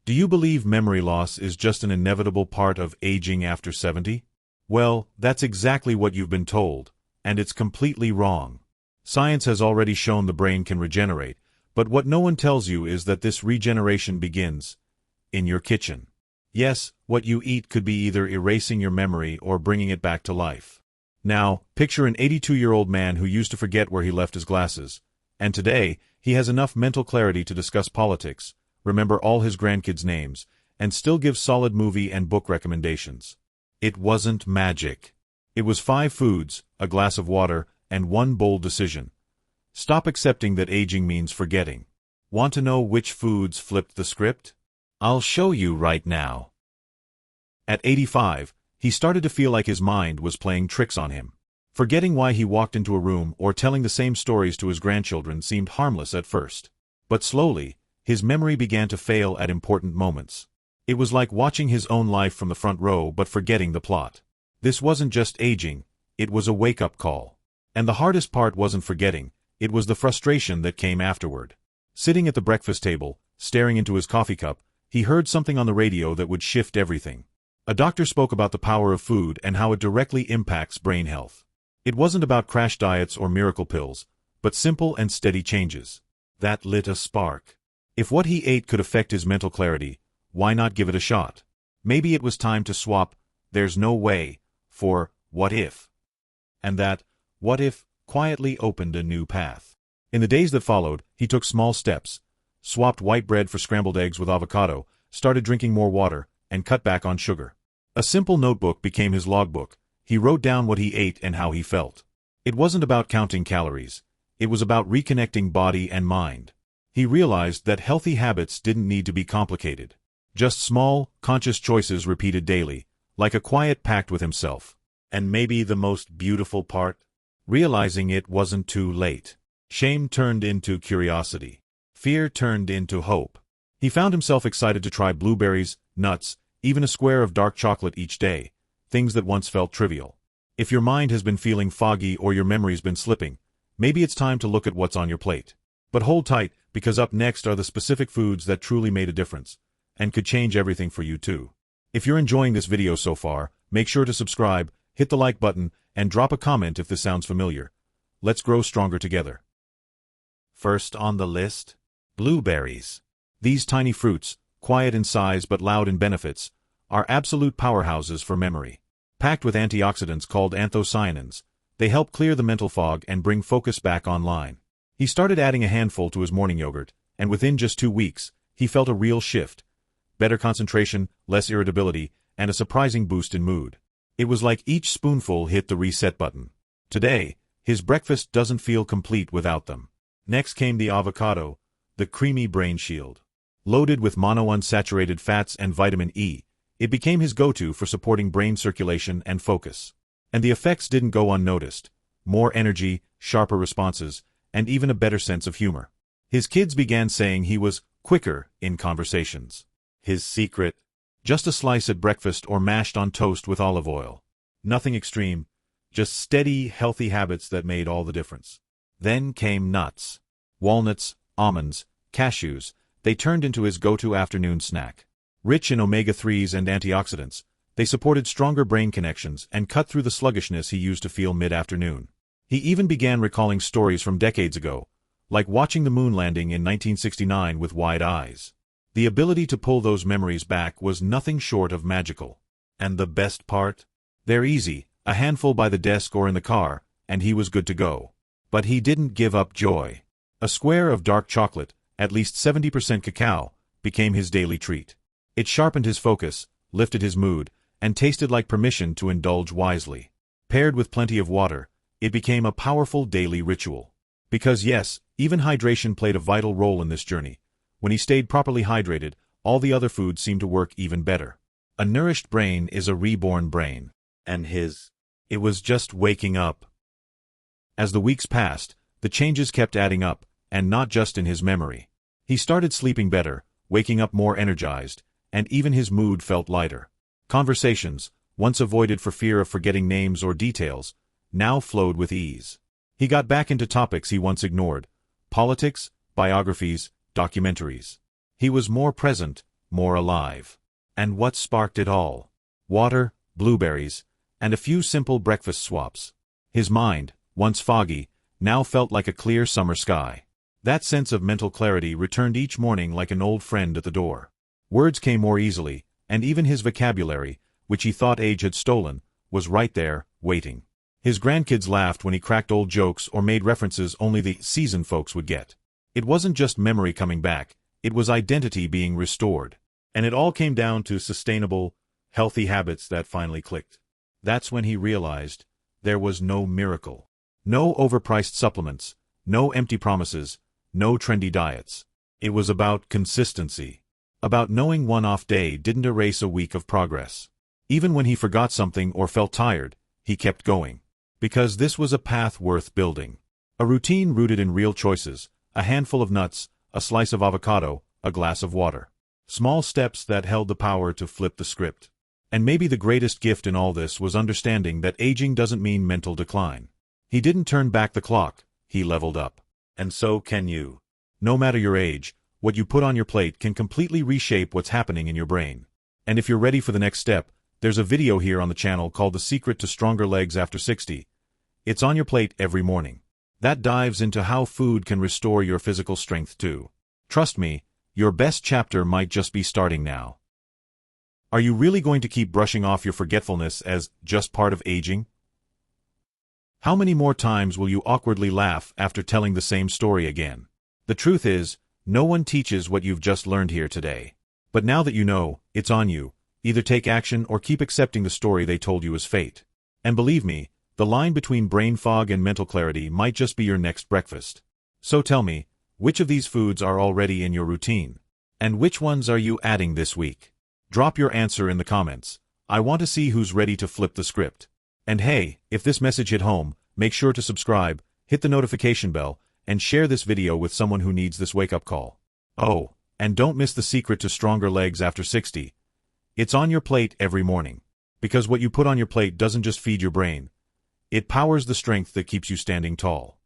Do you believe memory loss is just an inevitable part of aging after 70? Well, that's exactly what you've been told, and it's completely wrong. Science has already shown the brain can regenerate, but what no one tells you is that this regeneration begins in your kitchen. Yes, what you eat could be either erasing your memory or bringing it back to life. Now, picture an 82-year-old man who used to forget where he left his glasses, and today, he has enough mental clarity to discuss politics, remember all his grandkids' names, and still give solid movie and book recommendations. It wasn't magic. It was 5 foods, a glass of water, and 1 bold decision. Stop accepting that aging means forgetting. Want to know which foods flipped the script? I'll show you right now. At 85, he started to feel like his mind was playing tricks on him. Forgetting why he walked into a room or telling the same stories to his grandchildren seemed harmless at first. But slowly, his memory began to fail at important moments. It was like watching his own life from the front row but forgetting the plot. This wasn't just aging, it was a wake-up call. And the hardest part wasn't forgetting, it was the frustration that came afterward. Sitting at the breakfast table, staring into his coffee cup, he heard something on the radio that would shift everything. A doctor spoke about the power of food and how it directly impacts brain health. It wasn't about crash diets or miracle pills, but simple and steady changes. That lit a spark. If what he ate could affect his mental clarity, why not give it a shot? Maybe it was time to swap "there's no way" for "what if." And that "what if" quietly opened a new path. In the days that followed, he took small steps, swapped white bread for scrambled eggs with avocado, started drinking more water, and cut back on sugar. A simple notebook became his logbook. He wrote down what he ate and how he felt. It wasn't about counting calories. It was about reconnecting body and mind. He realized that healthy habits didn't need to be complicated. Just small, conscious choices repeated daily, like a quiet pact with himself. And maybe the most beautiful part? Realizing it wasn't too late. Shame turned into curiosity. Fear turned into hope. He found himself excited to try blueberries, nuts, even a square of dark chocolate each day, things that once felt trivial. If your mind has been feeling foggy or your memory's been slipping, maybe it's time to look at what's on your plate. But hold tight, because up next are the specific foods that truly made a difference, and could change everything for you too. If you're enjoying this video so far, make sure to subscribe, hit the like button, and drop a comment if this sounds familiar. Let's grow stronger together. First on the list, blueberries. These tiny fruits, quiet in size but loud in benefits, are absolute powerhouses for memory. Packed with antioxidants called anthocyanins, they help clear the mental fog and bring focus back online. He started adding a handful to his morning yogurt, and within just 2 weeks, he felt a real shift. Better concentration, less irritability, and a surprising boost in mood. It was like each spoonful hit the reset button. Today, his breakfast doesn't feel complete without them. Next came the avocado, the creamy brain shield. Loaded with monounsaturated fats and vitamin E, it became his go-to for supporting brain circulation and focus. And the effects didn't go unnoticed. More energy, sharper responses, and even a better sense of humor. His kids began saying he was quicker in conversations. His secret? Just a slice at breakfast or mashed on toast with olive oil. Nothing extreme, just steady, healthy habits that made all the difference. Then came nuts. Walnuts, almonds, cashews, they turned into his go-to afternoon snack. Rich in omega-3s and antioxidants, they supported stronger brain connections and cut through the sluggishness he used to feel mid-afternoon. He even began recalling stories from decades ago, like watching the moon landing in 1969 with wide eyes. The ability to pull those memories back was nothing short of magical. And the best part? They're easy, a handful by the desk or in the car, and he was good to go. But he didn't give up joy. A square of dark chocolate, at least 70% cacao, became his daily treat. It sharpened his focus, lifted his mood, and tasted like permission to indulge wisely. Paired with plenty of water, it became a powerful daily ritual. Because yes, even hydration played a vital role in this journey. When he stayed properly hydrated, all the other foods seemed to work even better. A nourished brain is a reborn brain. And it was just waking up. As the weeks passed, the changes kept adding up, and not just in his memory. He started sleeping better, waking up more energized, and even his mood felt lighter. Conversations, once avoided for fear of forgetting names or details, now flowed with ease. He got back into topics he once ignored: politics, biographies, documentaries. He was more present, more alive. And what sparked it all? Water, blueberries, and a few simple breakfast swaps. His mind, once foggy, now felt like a clear summer sky. That sense of mental clarity returned each morning like an old friend at the door. Words came more easily, and even his vocabulary, which he thought age had stolen, was right there, waiting. His grandkids laughed when he cracked old jokes or made references only the seasoned folks would get. It wasn't just memory coming back, it was identity being restored. And it all came down to sustainable, healthy habits that finally clicked. That's when he realized there was no miracle. No overpriced supplements, no empty promises, no trendy diets. It was about consistency. About knowing one off day didn't erase a week of progress. Even when he forgot something or felt tired, he kept going. Because this was a path worth building. A routine rooted in real choices, a handful of nuts, a slice of avocado, a glass of water. Small steps that held the power to flip the script. And maybe the greatest gift in all this was understanding that aging doesn't mean mental decline. He didn't turn back the clock, he leveled up. And so can you. No matter your age, what you put on your plate can completely reshape what's happening in your brain. And if you're ready for the next step, there's a video here on the channel called The Secret to Stronger Legs After 60. It's on your plate every morning. That dives into how food can restore your physical strength too. Trust me, your best chapter might just be starting now. Are you really going to keep brushing off your forgetfulness as just part of aging? How many more times will you awkwardly laugh after telling the same story again? The truth is, no one teaches what you've just learned here today. But now that you know, it's on you. Either take action or keep accepting the story they told you as fate. And believe me, the line between brain fog and mental clarity might just be your next breakfast. So tell me, which of these foods are already in your routine? And which ones are you adding this week? Drop your answer in the comments. I want to see who's ready to flip the script. And hey, if this message hit home, make sure to subscribe, hit the notification bell, and share this video with someone who needs this wake-up call. Oh, and don't miss the secret to stronger legs after 60. It's on your plate every morning. Because what you put on your plate doesn't just feed your brain. It powers the strength that keeps you standing tall.